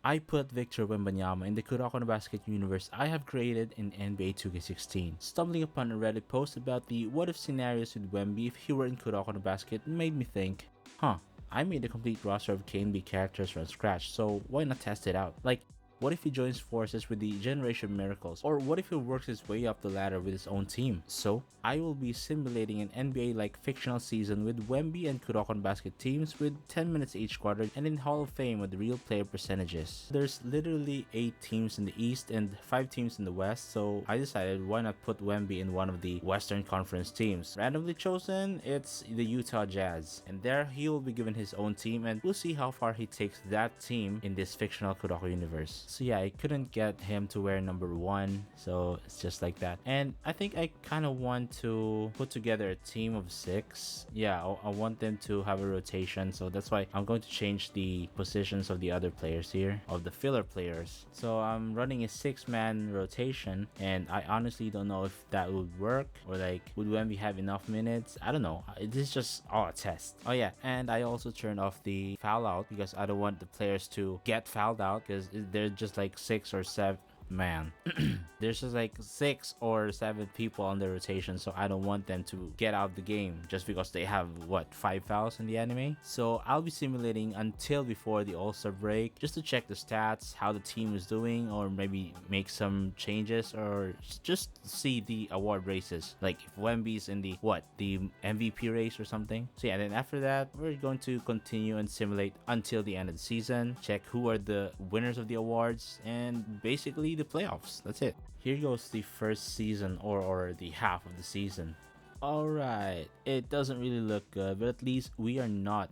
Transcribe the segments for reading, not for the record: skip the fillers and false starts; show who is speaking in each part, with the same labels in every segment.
Speaker 1: I put Victor Wembanyama in the Kuroko no Basket universe I have created in NBA 2K16. Stumbling upon a Reddit post about the what if scenarios with Wemby if he were in Kuroko no Basket made me think, I made a complete roster of KNB characters from scratch, so why not test it out? Like, what if he joins forces with the Generation Miracles? Or what if he works his way up the ladder with his own team? So, I will be simulating an NBA-like fictional season with Wemby and Kuroko no Basket teams with 10 minutes each quarter and in Hall of Fame with real player percentages. There's literally 8 teams in the East and 5 teams in the West, so I decided why not put Wemby in one of the Western Conference teams. Randomly chosen, it's the Utah Jazz. And there, he will be given his own team and we'll see how far he takes that team in this fictional Kuroko universe. So yeah, I couldn't get him to wear number 1, so it's just like that. And I think I kind of want to put together a team of 6. Yeah, I want them to have a rotation, so that's why I'm going to change the positions of the other players here, of the filler players. So I'm running a 6-man rotation, and I honestly don't know if that would work, or like, would Wemby have enough minutes? I don't know. This is just all a test. Oh yeah, and I also turned off the foul out because I don't want the players to get fouled out because they're just like 6 or 7. Man, there's just like 6 or 7 people on the rotation, so I don't want them to get out of the game just because they have what, 5 fouls in the anime. So I'll be simulating until before the All-Star break just to check the stats, how the team is doing, or maybe make some changes, or just see the award races, like if Wemby's in the MVP race or something. So yeah, then after that we're going to continue and simulate until the end of the season, check who are the winners of the awards, and basically the playoffs. That's it. Here goes the first season, or the half of the season. Alright, it doesn't really look good, but at least we are not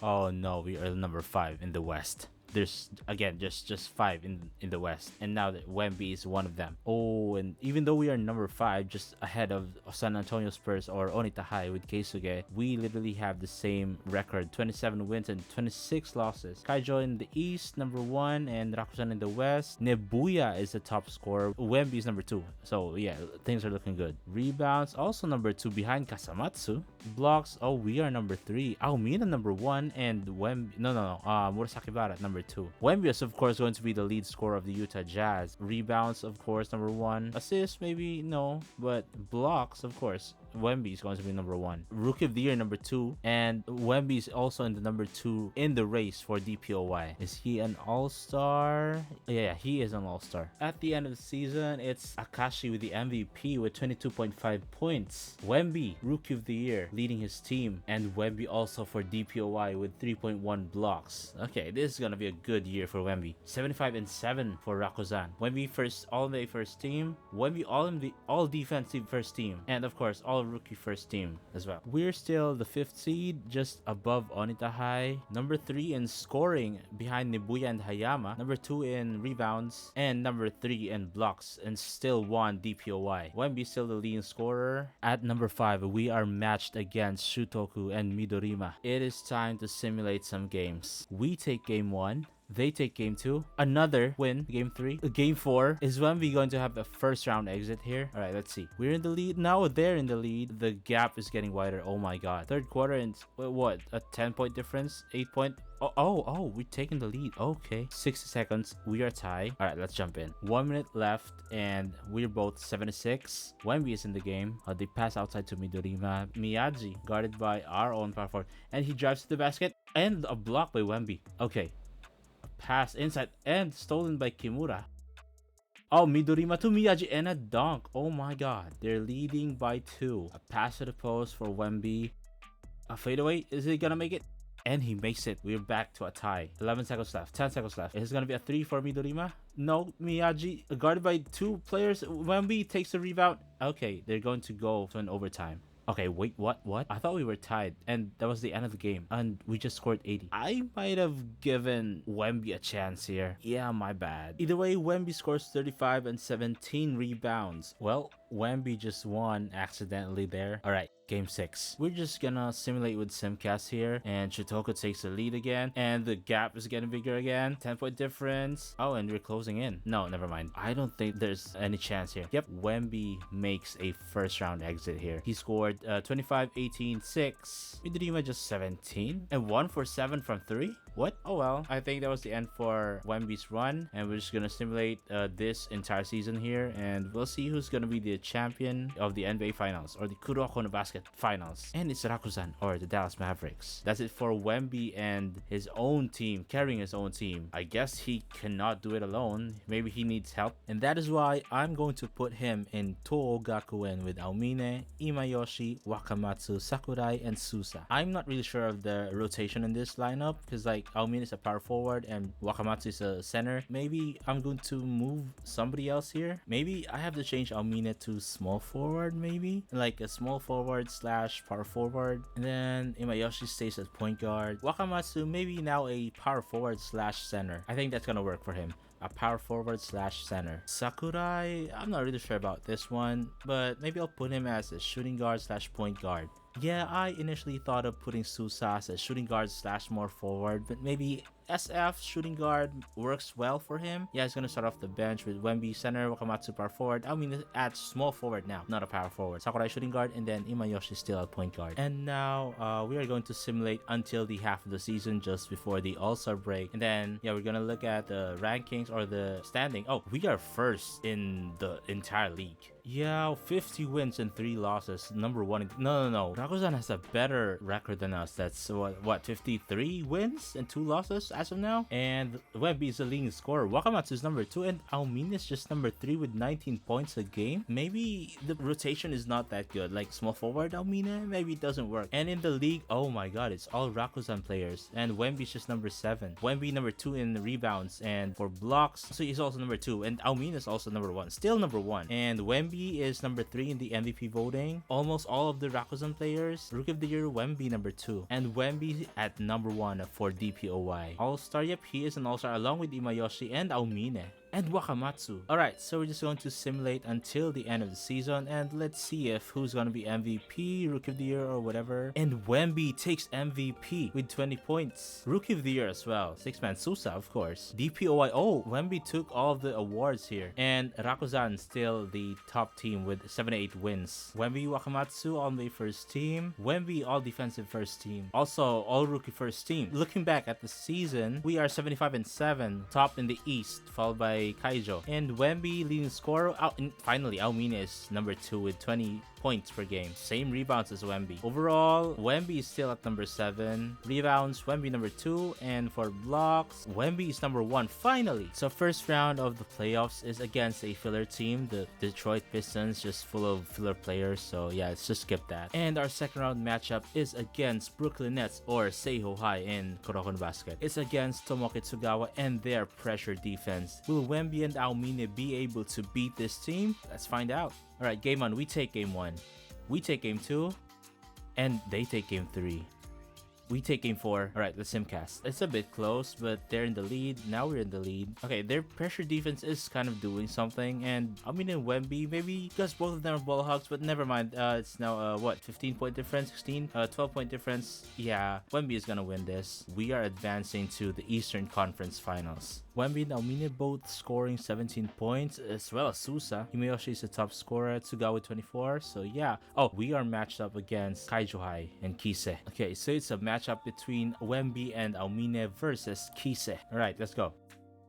Speaker 1: oh no, we are number 5 in the West. There's again just 5 in the West, and now that Wemby is one of them. Oh, and even though we are number 5, just ahead of San Antonio Spurs or Onita High with Keisuge, we literally have the same record: 27 wins and 26 losses. Kaijo in the East, number 1, and Rakuzan in the West. Nebuya is the top scorer. Wemby is number 2. So yeah, things are looking good. Rebounds also number 2 behind Kasamatsu. Blocks, oh, we are number 3. Aomina number 1, and Wemby Murasaki Bara number 2. Wemby is of course going to be the lead scorer of the Utah Jazz. Rebounds, of course, number 1. Assists, maybe no, but blocks, of course, Wemby is going to be number 1. Rookie of the Year number 2, and Wemby is also in the number 2 in the race for DPOY. Is he an all-star? Yeah, he is an all-star. At the end of the season, it's Akashi with the MVP with 22.5 points. Wemby, Rookie of the Year, leading his team, and Wemby also for DPOY with 3.1 blocks. Okay, this is gonna be a good year for Wemby. 75-7 for Rakuzan. Wemby first all-NBA first team. Wemby all defensive first team, and of course all rookie first team as well. We're still the 5th seed, just above Onita High. Number 3 in scoring behind Nebuya and Hayama. Number 2 in rebounds, and number 3 in blocks, and still 1 DPOY. Wemby still the leading scorer. At number 5, we are matched against Shutoku and Midorima. It is time to simulate some games. We take game 1. They take game 2. Another win, game 3. Game 4 is when we're going to have a first round exit here. Alright, let's see. We're in the lead. Now they're in the lead. The gap is getting wider. Oh my god. Third quarter, and what? A 10-point difference? 8-point? Oh, we're taking the lead. Okay. 60 seconds. We are tied. Alright, let's jump in. 1 minute left, and we're both 76. Wemby is in the game. They pass outside to Midorima. Miyaji, guarded by our own power forward, and he drives to the basket, and a block by Wemby. Okay. Pass inside and stolen by Kimura. Oh, Midorima to Miyaji and a dunk. Oh my god. They're leading by 2. A pass to the post for Wemby. A fadeaway. Is he gonna make it? And he makes it. We're back to a tie. 11 seconds left. 10 seconds left. Is it gonna be a 3 for Midorima? No. Miyaji guarded by 2 players. Wemby takes the rebound. Okay, they're going to go to an overtime. Okay, wait, what? I thought we were tied, and that was the end of the game, and we just scored 80. I might have given Wemby a chance here. Yeah, my bad. Either way, Wemby scores 35 and 17 rebounds. Well, Wemby just won accidentally there. Alright, game 6. We're just gonna simulate with Simcast here, and Shutoku takes the lead again, and the gap is getting bigger again. 10-point difference. Oh, and we're closing in. No, never mind. I don't think there's any chance here. Yep, Wemby makes a first round exit here. He scored 25, 18, 6. Midorima just 17, and 1 for 7 from 3. What? Oh well, I think that was the end for Wemby's run, and we're just gonna simulate this entire season here, and we'll see who's gonna be the champion of the NBA Finals or the Kuroko no Basket Finals. And it's Rakuzan or the Dallas Mavericks. That's it for Wemby and his own team, carrying his own team. I guess he cannot do it alone. Maybe he needs help, and that is why I'm going to put him in Too Gakuen with Aomine, Imayoshi, Wakamatsu, Sakurai, and Susa. I'm not really sure of the rotation in this lineup because like Aomine is a power forward and Wakamatsu is a center. Maybe I'm going to move somebody else here. Maybe I have to change Aomine to small forward, maybe like a small forward slash power forward, and then Imayoshi stays at point guard. Wakamatsu maybe now a power forward slash center. I think that's gonna work for him. A power forward slash center. Sakurai, I'm not really sure about this one, but maybe I'll put him as a shooting guard slash point guard. Yeah, I initially thought of putting Susa as a shooting guard slash more forward, but maybe SF shooting guard works well for him. Yeah, he's gonna start off the bench with Wemby center, Wakamatsu power forward. I mean, at small forward now, not a power forward. Sakurai shooting guard, and then Imayoshi still at point guard. And now we are going to simulate until the half of the season, just before the All-Star break. And then yeah, we're gonna look at the rankings or the standing. Oh, we are first in the entire league. Yeah, 50 wins and 3 losses. Number one. No. Rakuzan has a better record than us. That's what 53 wins and 2 losses as of now. And Wemby is the leading scorer. Wakamatsu is number 2, and Aomine is just number 3 with 19 points a game. Maybe the rotation is not that good. Like small forward Aomine, maybe it doesn't work. And in the league, oh my god, it's all Rakuzan players. And Wemby is just number 7. Wemby number 2 in rebounds, and for blocks, so he's also number 2. And Aomine is also number 1, still number 1. And Wemby is number 3 in the MVP voting. Almost all of the Rakuzan players. Rookie of the Year, Wemby number 2. And Wemby at number 1 for DPOY. All-Star, yep, he is an All-Star along with Imayoshi and Aomine. And Wakamatsu. Alright, so we're just going to simulate until the end of the season, and let's see if who's gonna be MVP, Rookie of the Year, or whatever. And Wemby takes MVP with 20 points. Rookie of the Year as well. 6-man Susa, of course. DPOI. Oh, Wemby took all of the awards here. And Rakuzan still the top team with 78 wins. Wemby, Wakamatsu on the first team. Wemby all defensive first team. Also all rookie first team. Looking back at the season, we are 75-7, top in the East, followed by Kaijo. And Wemby leading scorer. And finally, Aomine is number 2 with 20 points per game. Same rebounds as Wemby. Overall, Wemby is still at number 7. Rebounds, Wemby number 2. And for blocks, Wemby is number 1. Finally! So first round of the playoffs is against a filler team, the Detroit Pistons, just full of filler players. So yeah, let's just skip that. And our second round matchup is against Brooklyn Nets or Kaijo High in Kuroko no Basket. It's against Tomoki Tsugawa and their pressure defense. Will Wemby and Aomine be able to beat this team? Let's find out. Alright, game 1, we take game 1. We take game 2. And they take game 3. We take game 4. Alright, let's simcast. It's a bit close, but they're in the lead. Now we're in the lead. Okay, their pressure defense is kind of doing something. And Aomine and Wemby, maybe because both of them are ball hogs, but never mind. It's now, 15 point difference? 16? 12 point difference? Yeah, Wemby is gonna win this. We are advancing to the Eastern Conference Finals. Wemby and Aomine both scoring 17 points, as well as Susa. Imayoshi is the top scorer, Tsugawa with 24. So yeah. Oh, we are matched up against Kaijo High and Kise. Okay, so it's a matchup between Wemby and Aomine versus Kise. Alright, let's go.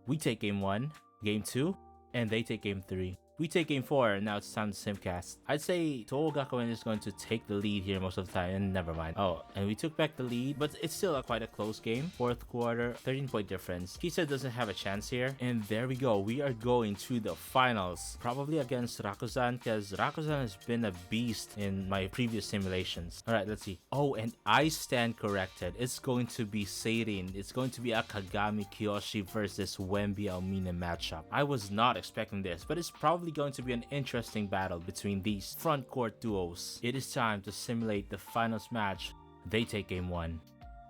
Speaker 1: We take game 1, game 2, and they take game 3. We take game 4, and now it's time to simcast. I'd say Too Gakuen is going to take the lead here most of the time, and never mind. Oh, and we took back the lead, but it's still quite a close game. Fourth quarter, 13 point difference. Kisa doesn't have a chance here, and there we go. We are going to the finals, probably against Rakuzan, because Rakuzan has been a beast in my previous simulations. Alright, let's see. Oh, and I stand corrected. It's going to be Seirin. It's going to be a Kagami Kiyoshi versus Wemby Aomine matchup. I was not expecting this, but it's probably going to be an interesting battle between these front court duos. It is time to simulate the finals match. They take game 1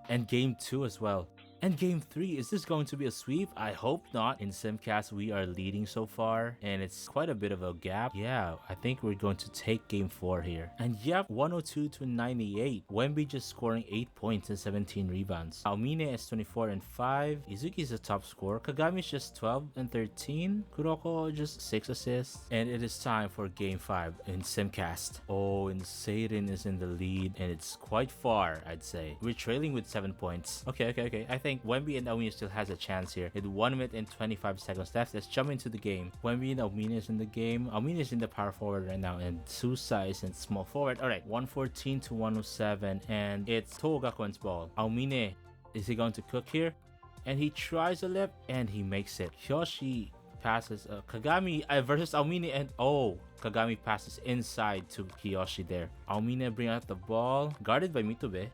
Speaker 1: and game 2 as well. And game 3, is this going to be a sweep? I hope not. In Simcast, we are leading so far, and it's quite a bit of a gap. Yeah, I think we're going to take game 4 here. And yep, 102 to 98. Wemby just scoring 8 points and 17 rebounds. Aomine is 24 and 5. Izuki is the top scorer. Kagami is just 12 and 13. Kuroko just 6 assists. And it is time for game 5 in Simcast. Oh, and Seirin is in the lead, and it's quite far, I'd say. We're trailing with 7 points. Okay. I think think Wemby and Aomine still has a chance here. With 1 minute and 25 seconds left, let's jump into the game. Wemby and Aomine is in the game. Aomine is in the power forward right now, and Sousa is in small forward. Alright, 114 to 107, and it's Too Gakuen's ball. Aomine, is he going to cook here? And he tries a left, and he makes it. Kyoshi passes Kagami versus Aomine, and oh, Kagami passes inside to Kiyoshi there. Aomine bring out the ball, guarded by Mitube.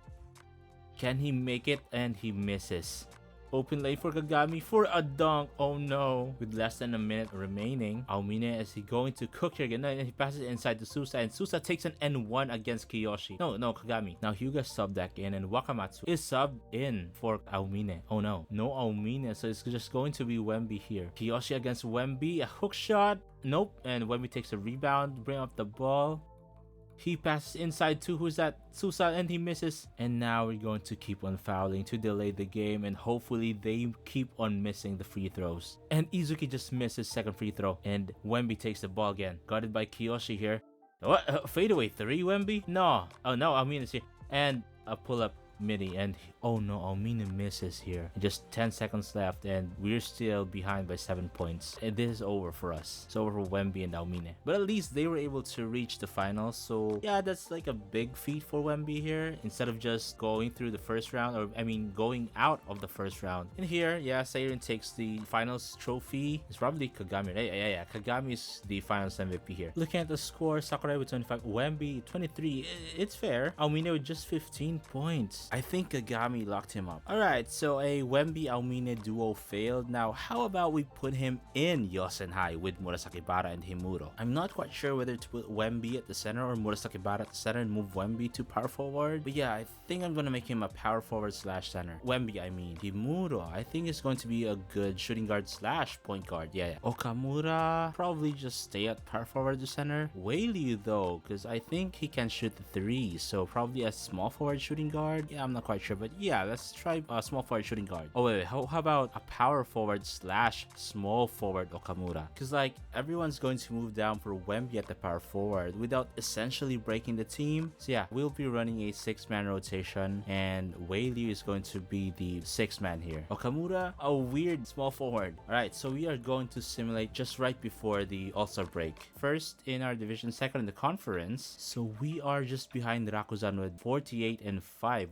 Speaker 1: Can he make it? And he misses. Open lane for Kagami for a dunk. Oh no. With less than a minute remaining, Aomine, is he going to cook here again? And he passes inside to Sousa, and Sousa takes an N1 against Kiyoshi. No, Kagami. Now Hyuga subbed back in, and Wakamatsu is subbed in for Aomine. Oh no. No Aomine, so it's just going to be Wemby here. Kiyoshi against Wemby. A hook shot. Nope. And Wemby takes a rebound, bring up the ball. He passes inside to, who's that? Sousa, and he misses. And now we're going to keep on fouling to delay the game, and hopefully they keep on missing the free throws. And Izuki just missed his second free throw, and Wemby takes the ball again. Guarded by Kiyoshi here. What? Fadeaway 3, Wemby? No. Oh no, Aomine is here. And a pull-up midi, and oh no, Aomine misses here. Just 10 seconds left, and we're still behind by 7 points. And this is over for us. It's over for Wemby and Aomine. But at least they were able to reach the finals, so yeah, that's like a big feat for Wemby here. Instead of just going through the first round, or I mean going out of the first round. And here, yeah, Seirin takes the finals trophy. It's probably Kagami. Yeah, Kagami is the finals MVP here. Looking at the score, Sakurai with 25, Wemby 23. It's fair. Aomine with just 15 points. I think Kagami locked him up. Alright, so a Wemby-Aomine duo failed. Now, how about we put him in Yosen High with Murasakibara and Himuro? I'm not quite sure whether to put Wemby at the center or Murasakibara at the center and move Wemby to power forward. But yeah, I think I'm gonna make him a power forward slash center. Wemby, I mean. Himuro, I think is going to be a good shooting guard slash point guard. Yeah. Okamura, probably just stay at power forward to center. Whaley though, because I think he can shoot the three, so probably a small forward shooting guard. Yeah, I'm not quite sure, but yeah, let's try a small forward shooting guard. Oh wait, how about a power forward slash small forward Okamura? Because like everyone's going to move down for Wemby at the power forward without essentially breaking the team. So yeah, we'll be running a 6-man rotation, and Whaley is going to be the 6th man here. Okamura, a weird small forward. Alright, so we are going to simulate just right before the All-Star break. First in our division, second in the conference. So we are just behind Rakuzan with 48 and 5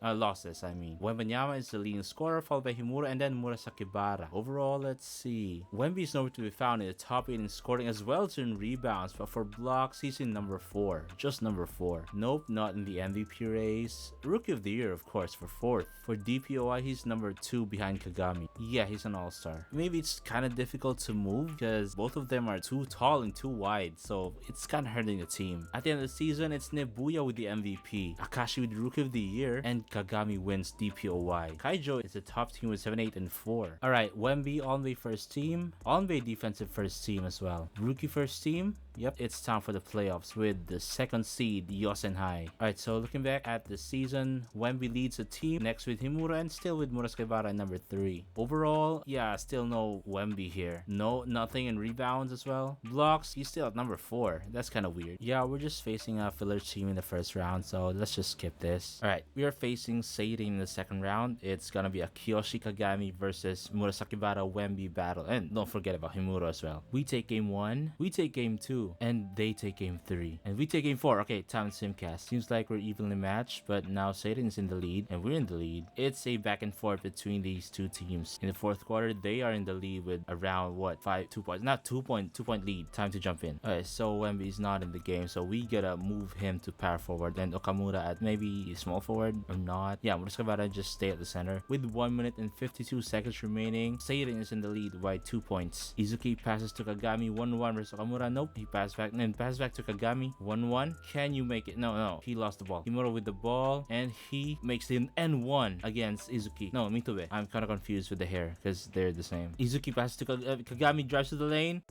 Speaker 1: losses, I mean. Wembanyama is the leading scorer, followed by Himura and then Murasakibara. Overall, let's see. Wemby is nowhere to be found in the top 8 in scoring as well as in rebounds, but for blocks, he's in number 4. Just number 4. Nope, not in the MVP race. Rookie of the Year, of course, for 4th. For DPOI, he's number 2 behind Kagami. Yeah, he's an all-star. Maybe it's kind of difficult to move because both of them are too tall and too wide, so it's kind of hurting the team. At the end of the season, it's Nebuya with the MVP, Akashi with Rookie of the Year, and Kagami wins DPOY. Kaijo is the top team with 7, 8, and 4. Alright, Wemby, Onbay first team. Onbay defensive first team as well. Rookie first team. Yep, it's time for the playoffs with the 2nd seed, Yosen High. Alright, so looking back at the season, Wemby leads the team, next with Himura, and still with Murasakibara at number 3. Overall, yeah, still no Wemby here. Nothing in rebounds as well. Blocks, he's still at number 4. That's kind of weird. Yeah, we're just facing a filler team in the first round, so let's just skip this. Alright, we are facing Seirin in the second round. It's gonna be a Kiyoshi Kagami versus Murasakibara Wemby battle. And don't forget about Himura as well. We take game 1, we take game 2, and they take game 3, and we take game 4. Okay, time simcast. Seems like we're evenly matched, but now Seirin is in the lead and we're in the lead. It's a back and forth between these two teams. In the 4th quarter, they are in the lead with around what, 2 points, not 2 point lead. Time to jump in. Okay, so Wemby is not in the game, so we gotta move him to power forward, and Okamura at maybe small forward or not. Yeah, Murasakibara just stay at the center. With 1 minute and 52 seconds remaining, Seirin is in the lead by 2 points. Izuki passes to Kagami 1-1 versus Okamura. Nope, he passed back, and then pass back to Kagami 1-1. Can you make it? No, he lost the ball. Himura with the ball, and he makes it an N1 against Izuki. No, Mitube. I'm kind of confused with the hair because they're the same. Izuki passes to Kagami, drives to the lane,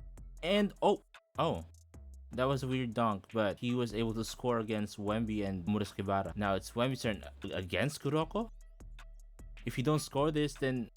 Speaker 1: and oh, that was a weird dunk, but he was able to score against Wemby and Murasakibara. Now it's Wemby's turn against Kuroko. If you don't score this, then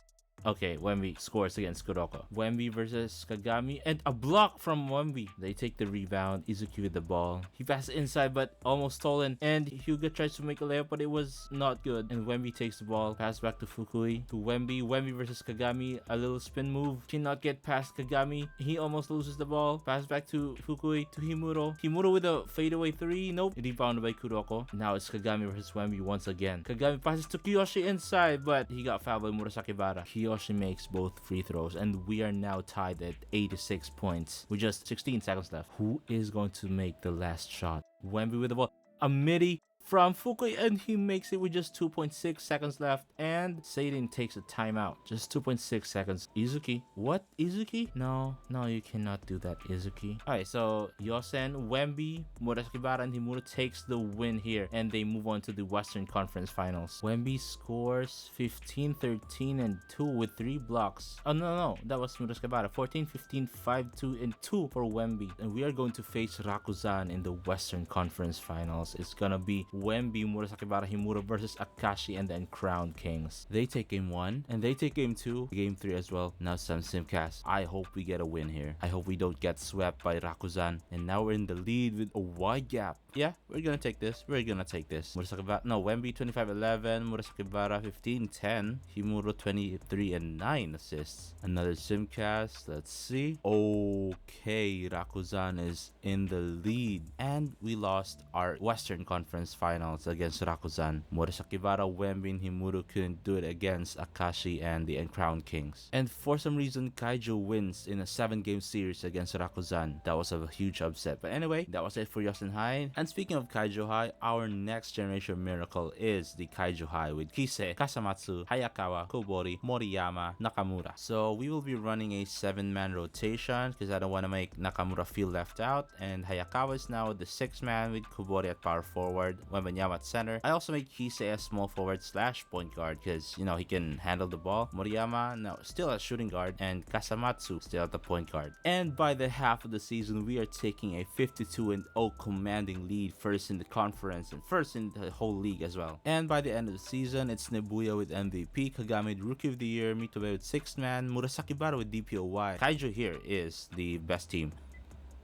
Speaker 1: Okay, Wemby scores against Kuroko. Wemby versus Kagami, and a block from Wemby. They take the rebound. Izuki with the ball. He passes inside, but almost stolen. And Hyuga tries to make a layup, but it was not good. And Wemby takes the ball. Pass back to Fukui. To Wemby. Wemby versus Kagami. A little spin move. Cannot get past Kagami. He almost loses the ball. Pass back to Fukui. To Himuro. Himuro with a fadeaway 3. Nope. Rebounded by Kuroko. Now it's Kagami versus Wemby once again. Kagami passes to Kiyoshi inside, but he got fouled by Murasakibara. Kiyoshi makes both free throws, and we are now tied at 86 points with just 16 seconds left. Who is going to make the last shot? Wemby with the ball. A midi from Fukui, and he makes it with just 2.6 seconds left, and Seirin takes a timeout. Just 2.6 seconds. Izuki. What? Izuki? No, you cannot do that, Izuki. Alright, so Yosen, Wemby, Murasakibara, and Himuro takes the win here, and they move on to the Western Conference Finals. Wemby scores 15, 13, and 2 with 3 blocks. Oh, no, that was Murasakibara. 14, 15, 5, 2, and 2 for Wemby. And we are going to face Rakuzan in the Western Conference Finals. It's gonna be Wemby, Murasakibara, Himuro versus Akashi and then Crown Kings. They take game 1 and they take game 2, game 3 as well. Now some Simcast. I hope we get a win here. I hope we don't get swept by Rakuzan. And now we're in the lead with a wide gap. Yeah, we're gonna take this. Murasakibara, no, Wemby 25-11, Murasakibara 15-10, Himuro 23 and 9 assists. Another Simcast. Let's see. Okay, Rakuzan is in the lead and we lost our Western Conference Finals against Rakuzan. Murasakibara, Wemby, and Himuro couldn't do it against Akashi and the Crown Kings. And for some reason, Kaijo wins in a 7-game series against Rakuzan. That was a huge upset. But anyway, that was it for Yosen High. And speaking of Kaijo High, our next generation miracle is the Kaijo High with Kise, Kasamatsu, Hayakawa, Kobori, Moriyama, Nakamura. So we will be running a 7-man rotation because I don't want to make Nakamura feel left out. And Hayakawa is now the 6th man with Kobori at power forward, Wembanyama at center. I also make Kise as small forward / point guard because, you know, he can handle the ball. Moriyama now still a shooting guard, and Kasamatsu still at the point guard. And by the half of the season, we are taking a 52-0 commanding lead, first in the conference and first in the whole league as well. And by the end of the season, it's Nebuya with MVP, Kagami with Rookie of the Year, Mitobe with 6th man, Murasakibara with DPOY. Kaijo here is the best team.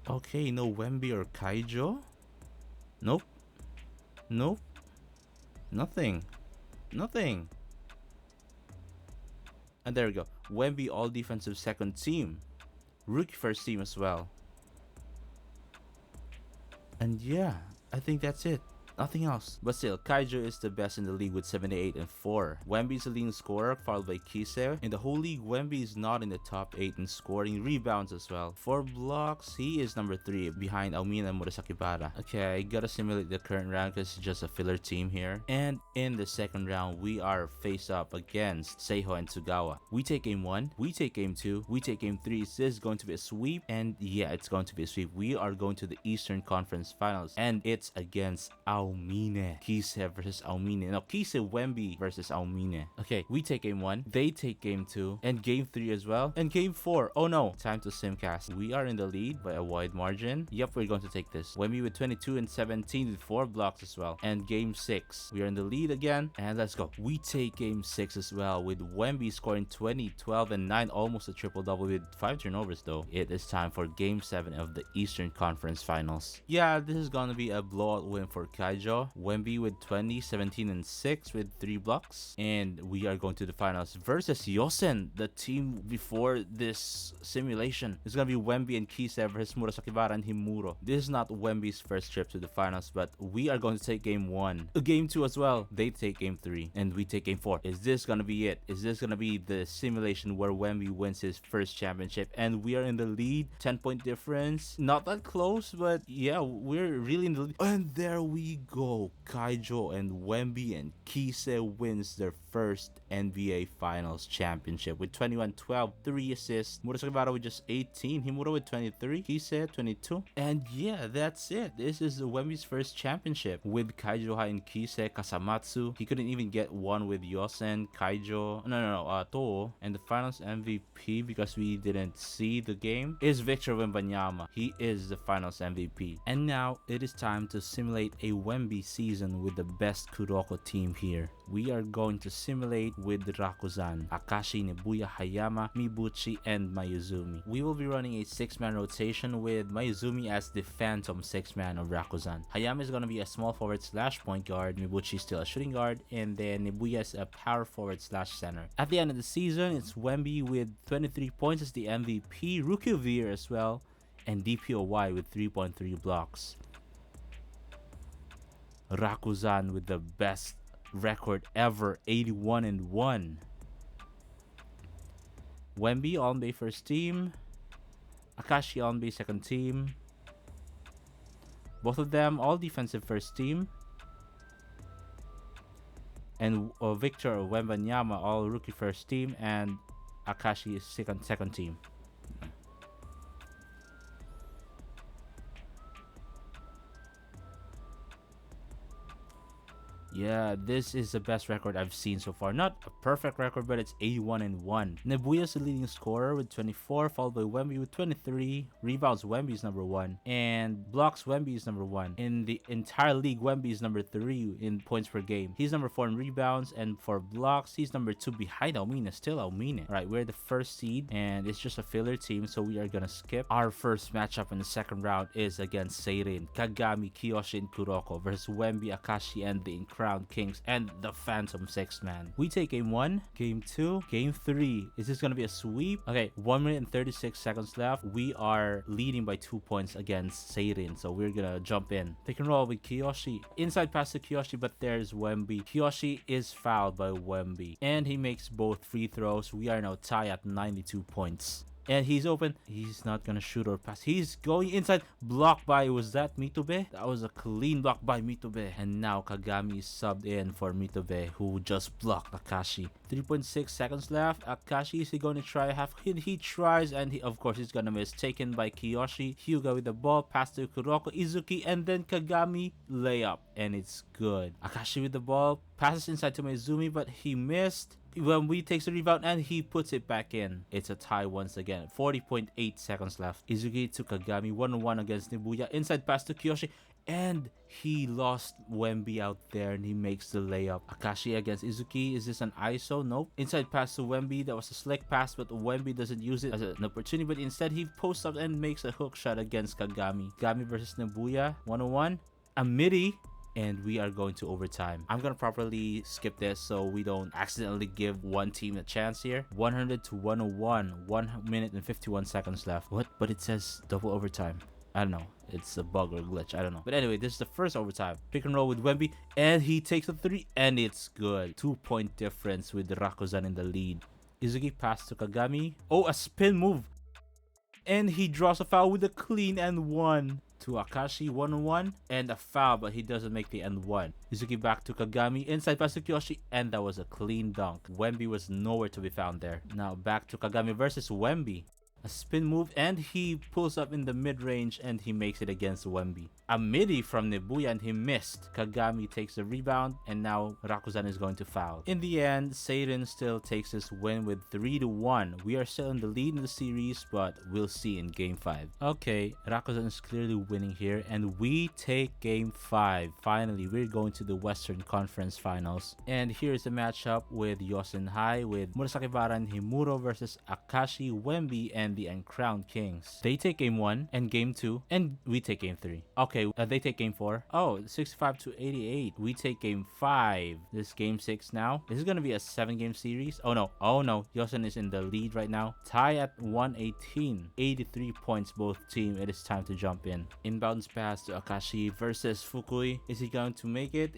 Speaker 1: Okay, no Wemby or Kaijo? Nope. Nothing. And there we go. Wemby all defensive 2nd team. Rookie 1st team as well. And yeah, I think that's it. Nothing else. But still, Kaijo is the best in the league with 78-4. Wemby is the leading scorer, followed by Kise. In the whole league, Wemby is not in the top 8 in scoring, rebounds as well. For blocks, he is number 3 behind Aomina and Murasakibara. Okay, I gotta simulate the current round because it's just a filler team here. And in the second round, we are face up against Seiho and Tsugawa. We take game 1, we take game 2, we take game 3. Is this going to be a sweep? And yeah, it's going to be a sweep. We are going to the Eastern Conference Finals, and it's against Aomine. Kise versus Aomine. No, Kise Wemby versus Aomine. Okay, we take game 1. They take game 2. And game 3 as well. And game 4. Oh no. Time to Simcast. We are in the lead by a wide margin. Yep, we're going to take this. Wemby with 22 and 17 with 4 blocks as well. And game 6. We are in the lead again. And let's go. We take game 6 as well with Wemby scoring 20, 12, and 9. Almost a triple-double with 5 turnovers though. It is time for game 7 of the Eastern Conference Finals. Yeah, this is gonna be a blowout win for Kaijo. Wemby with 20, 17, and 6 with 3 blocks. And we are going to the finals versus Yosen, the team before this simulation. It's gonna be Wemby and Kise versus Murasakibara and Himuro. This is not Wemby's first trip to the finals, but we are going to take game 1. Game 2 as well. They take game 3 and we take game 4. Is this gonna be it? Is this gonna be the simulation where Wemby wins his first championship and we are in the lead? 10-point difference. Not that close, but yeah, we're really in the lead. And there we go. Kaijo and Wemby and Kise wins their first NBA Finals championship with 21-12, 3 assists. Murasakibara with just 18, Himuro with 23, Kise 22. And yeah, that's it. This is Wemby's first championship with Kaijo High and Kise, Kasamatsu. He couldn't even get one with Yosen, Kaijo, Toho. And the Finals MVP, because we didn't see the game, is Victor Wembanyama. He is the Finals MVP. And now it is time to simulate a Wemby season with the best Kuroko team here. We are going to simulate with Rakuzan, Akashi, Nibuya, Hayama, Mibuchi, and Mayuzumi. We will be running a 6-man rotation with Mayuzumi as the phantom 6-man of Rakuzan. Hayama is going to be a small forward slash point guard, Mibuchi still a shooting guard, and then Nibuya is a power forward slash center. At the end of the season, it's Wemby with 23 points as the MVP, Rookie of the Year as well, and DPOY with 3.3 blocks. Rakuzan with the best record ever, 81-1. Wemby on Bay first team, Akashi on Bay second team. Both of them all defensive first team. And Victor Wembanyama all rookie first team, and Akashi is second team. Yeah, this is the best record I've seen so far. Not a perfect record, but it's 81-1. Nibuya's the leading scorer with 24, followed by Wemby with 23. Rebounds, Wemby is number 1. And blocks, Wemby is number 1. In the entire league, Wemby is number 3 in points per game. He's number 4 in rebounds, and for blocks, he's number 2 behind Almina. Still Almina. Alright, we're the first seed, and it's just a filler team, so we are gonna skip. Our first matchup in the second round is against Seirin, Kagami, Kiyoshi, and Kuroko versus Wemby, Akashi, and the Crown Kings and the Phantom 6-man. We take game 1, game 2, game 3. Is this gonna be a sweep? Okay, 1 minute and 36 seconds left. We are leading by 2 points against Seirin, so we're gonna jump in. Pick and roll with Kiyoshi. Inside pass to Kiyoshi, but there's Wemby. Kiyoshi is fouled by Wemby, and he makes both free throws. We are now tied at 92 points. And he's open. He's not gonna shoot or pass. He's going inside. Blocked by, was that Mitube? That was a clean block by Mitube. And now Kagami is subbed in for Mitube, who just blocked Akashi. 3.6 seconds left. Akashi, is he going to try a half hit? He tries, and of course he's gonna miss. Taken by Kiyoshi. Hyuga with the ball. Pass to Kuroko, Izuki, and then Kagami layup. And it's good. Akashi with the ball. Passes inside to Mizumi, but he missed. Wemby takes the rebound and he puts it back in. It's a tie once again. 40.8 seconds left. Izuki to Kagami, 1-on-1 against Nibuya. Inside pass to Kiyoshi, and he lost Wemby out there, and he makes the layup. Akashi against Izuki. Is this an ISO? Nope. Inside pass to Wemby. That was a slick pass, but Wemby doesn't use it as an opportunity, but instead he posts up and makes a hook shot against Kagami. Kagami versus Nibuya, 1-on-1. A midi. And we are going to overtime. I'm gonna properly skip this so we don't accidentally give one team a chance here. 100-101. 1 minute and 51 seconds left. What? But it says double overtime. I don't know. It's a bug or a glitch. I don't know. But anyway, this is the first overtime. Pick and roll with Wemby, and he takes a 3, and it's good. 2-point difference with Rakuzan in the lead. Izuki pass to Kagami. Oh, a spin move. And he draws a foul with a clean and 1. To Akashi, 1-on-1, and a foul, but he doesn't make the end 1. Izuki back to Kagami, inside pass to Kiyoshi, and that was a clean dunk. Wemby was nowhere to be found there. Now back to Kagami versus Wemby. A spin move, and he pulls up in the mid-range, and he makes it against Wemby. A midi from Nibuya, and he missed. Kagami takes the rebound, and now Rakuzan is going to foul. In the end, Seirin still takes his win with 3-1. We are still in the lead in the series, but we'll see in game 5. Okay, Rakuzan is clearly winning here, and we take game 5. Finally, we're going to the Western Conference Finals. And here's the matchup with Yosen High, with Murasakibara and Himuro versus Akashi, Wemby, and the Uncrowned Kings. They take game 1 and game 2, and we take game 3. Okay, they take game 4. Oh, 65-88. We take game 5. This game 6 now. This is gonna be a 7-game series. Oh no. Yosen is in the lead right now. Tie at 118. 83 points both team. It is time to jump in. Inbounds pass to Akashi versus Fukui. Is he going to make it?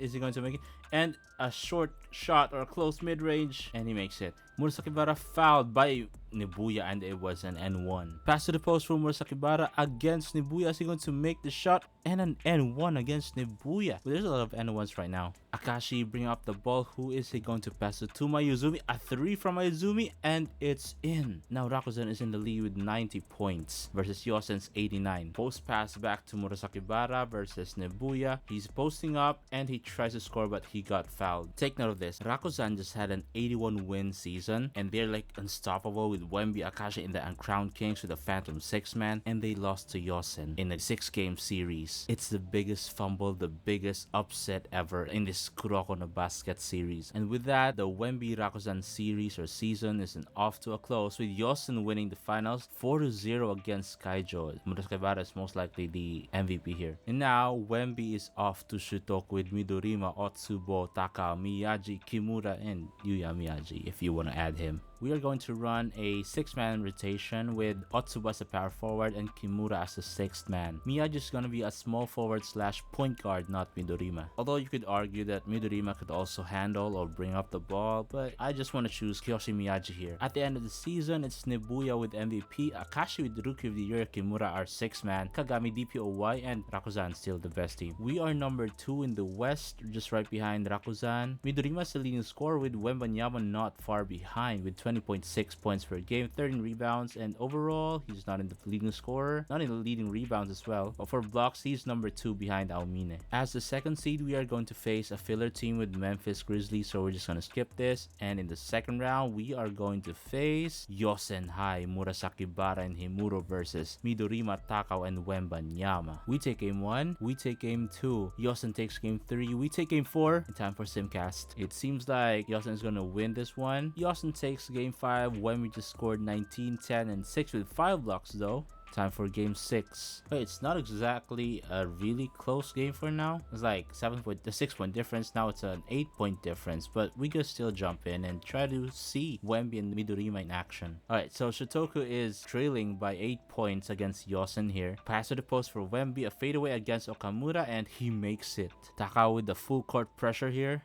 Speaker 1: And a short shot or a close mid-range, and he makes it. Murasakibara fouled by Nibuya, and it was an N1. Pass to the post from Murasakibara against Nibuya. Is he going to make the shot? And an N1 against Nibuya. But there's a lot of N1s right now. Akashi bring up the ball. Who is he going to pass it to? Mayuzumi. A 3 from Mayuzumi, and it's in. Now Rakuzan is in the lead with 90 points versus Yosen's 89. Post pass back to Murasakibara versus Nibuya. He's posting up, and he tries to score, but he got fouled. fouled. Take note of this. Rakuzan just had an 81-win season, and they're like unstoppable with Wemby, Akashi, and the Uncrowned Kings with a Phantom 6-man, and they lost to Yosen in a 6-game series. It's the biggest fumble, the biggest upset ever in this Kuroko no Basket series. And with that, the Wemby Rakuzan series or season is off to a close, with Yosen winning the finals 4-0 against Kaijo. Murasakibara is most likely the MVP here. And now, Wemby is off to Shutoku with Midorima, Otsubo, Taka, Miyaji, Kimura, and Yuya Miyaji if you want to add him. We are going to run a 6-man rotation with Otsuba as a power forward and Kimura as the 6th man. Miyaji is going to be a small forward / point guard, not Midorima. Although you could argue that Midorima could also handle or bring up the ball, but I just want to choose Kiyoshi Miyaji here. At the end of the season, it's Nibuya with MVP, Akashi with Rookie of the Year, Kimura our 6th man, Kagami DPOY, and Rakuzan still the best team. We are number 2 in the West, just right behind Rakuzan. Midorima is the leading scorer with Wembanyama not far behind with 20.6 points per game, 13 rebounds, and overall, he's not in the leading scorer, not in the leading rebounds as well. But for blocks, he's number 2 behind Aomine. As the 2nd seed, we are going to face a filler team with Memphis Grizzlies, so we're just going to skip this. And in the 2nd round, we are going to face Yosen High, Murasakibara, and Himuro versus Midorima, Takao, and Wembanyama. We take game 1, we take game 2. Yosen takes game 3, we take game 4. And time for Simcast. It seems like Yosen is going to win this one. Yosen takes game 5, Wemby just scored 19, 10, and 6 with 5 blocks though. Time for game 6. But it's not exactly a really close game for now. It's like 6-point difference. Now it's an 8-point difference. But we could still jump in and try to see Wemby and Midorima in action. Alright, so Shutoku is trailing by 8 points against Yosen here. Pass to the post for Wemby, a fadeaway against Okamura, and he makes it. Takao with the full court pressure here.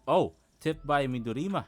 Speaker 1: Oh, tipped by Midorima.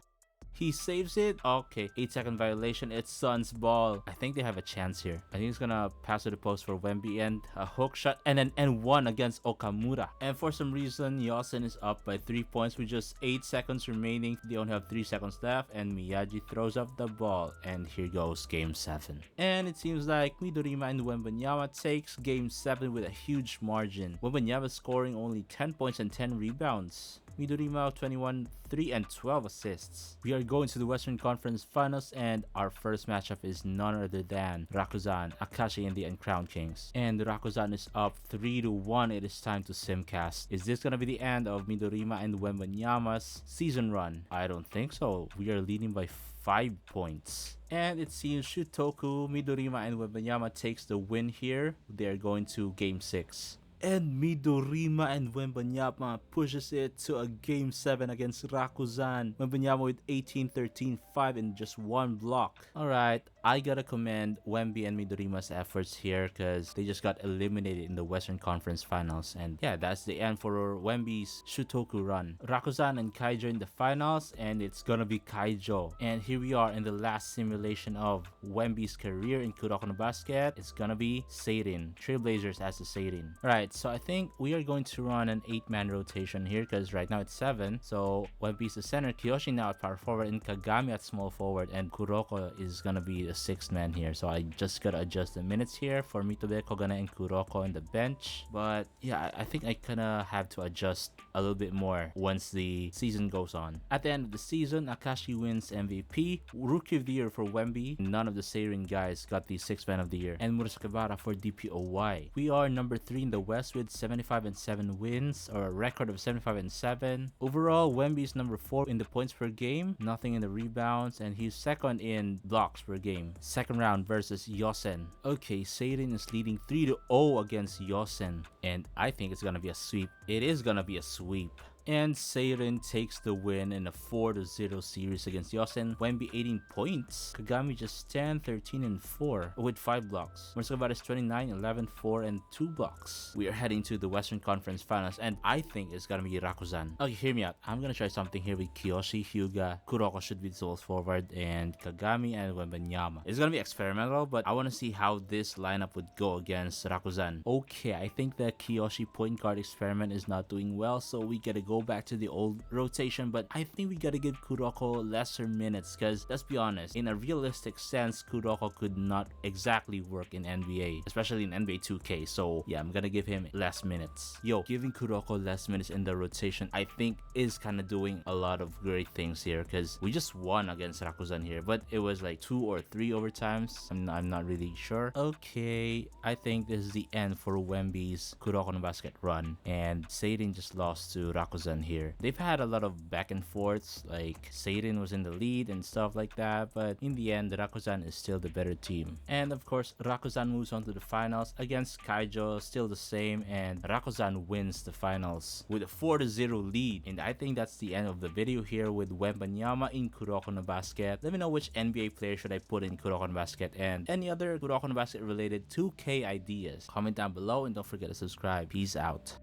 Speaker 1: He saves it. Okay, 8-second violation. It's Sun's ball. I think they have a chance here. I think he's gonna pass to the post for Wemby and a hook shot and an N1 against Okamura. And for some reason, Yosen is up by 3 points with just 8 seconds remaining. They only have 3 seconds left and Miyaji throws up the ball. And here goes game 7. And it seems like Midorima and Wembanyama takes game 7 with a huge margin. Wembanyama scoring only 10 points and 10 rebounds. Midorima 21, 3 and 12 assists. We are going to the Western Conference Finals and our first matchup is none other than Rakuzan, Akashi, and the Uncrowned Kings. And Rakuzan is up 3-1. It is time to Simcast. Is this gonna be the end of Midorima and Wembanyama's season run? I don't think so. We are leading by 5 points. And it seems Shutoku, Midorima, and Wembanyama takes the win here. They are going to game 6. And Midorima and Wembanyama pushes it to a game 7 against Rakuzan. Wembanyama with 18, 13, 5 and just 1 block. Alright, I gotta commend Wemby and Midorima's efforts here because they just got eliminated in the Western Conference Finals. And yeah, that's the end for Wemby's Shutoku run. Rakuzan and Kaijo in the finals, and it's gonna be Kaijo. And here we are in the last simulation of Wemby's career in Kuroko no Basket. It's gonna be Seirin. Trailblazers as the Seirin. Alright, so I think we are going to run an 8-man rotation here because right now it's 7. So Wemby's the center, Kiyoshi now at power forward, and Kagami at small forward, and Kuroko is gonna be the 6th man here. So I just gotta adjust the minutes here for Mitobe, Kogane, and Kuroko in the bench. But yeah, I think I kinda have to adjust a little bit more once the season goes on. At the end of the season, Akashi wins MVP, Rookie of the Year for Wemby. None of the Seirin guys got the 6th man of the year, and Murasakibara for DPOY. We are number 3 in the West with 75-7 wins, or a record of 75-7. Overall, Wemby is number 4 in the points per game, nothing in the rebounds, and he's 2nd in blocks per game. 2nd round versus Yosen. Okay, Seirin is leading 3-0 against Yosen, and I think it's gonna be a sweep. It is gonna be a sweep. And Seirin takes the win in a 4-0 series against Yosen. Wemby 18 points. Kagami just 10, 13, and 4 with 5 blocks. Murasakibara is 29, 11, 4, and 2 blocks. We are heading to the Western Conference Finals, and I think it's gonna be Rakuzan. Okay, hear me out. I'm gonna try something here with Kiyoshi, Hyuga, Kuroko should be the forward, and Kagami and Wembanyama. It's gonna be experimental, but I wanna see how this lineup would go against Rakuzan. Okay, I think the Kiyoshi point guard experiment is not doing well, so we gotta go go back to the old rotation, but I think we gotta give Kuroko lesser minutes because let's be honest, in a realistic sense, Kuroko could not exactly work in NBA, especially in NBA 2K. So yeah, I'm gonna give him less minutes. Yo, giving Kuroko less minutes in the rotation, I think is kind of doing a lot of great things here because we just won against Rakuzan here, but it was like 2 or 3 overtimes. I'm not really sure. Okay, I think this is the end for Wemby's Kuroko no Basket run, and Seirin just lost to Rakuzan here. They've had a lot of back and forths, like Seirin was in the lead and stuff like that, but in the end, Rakuzan is still the better team. And of course, Rakuzan moves on to the finals against Kaijo, still the same, and Rakuzan wins the finals with a 4-0 lead. And I think that's the end of the video here with Wembanyama in Kuroko no Basket. Let me know which NBA player should I put in Kuroko no Basket and any other Kuroko no Basket related 2K ideas. Comment down below and don't forget to subscribe. Peace out.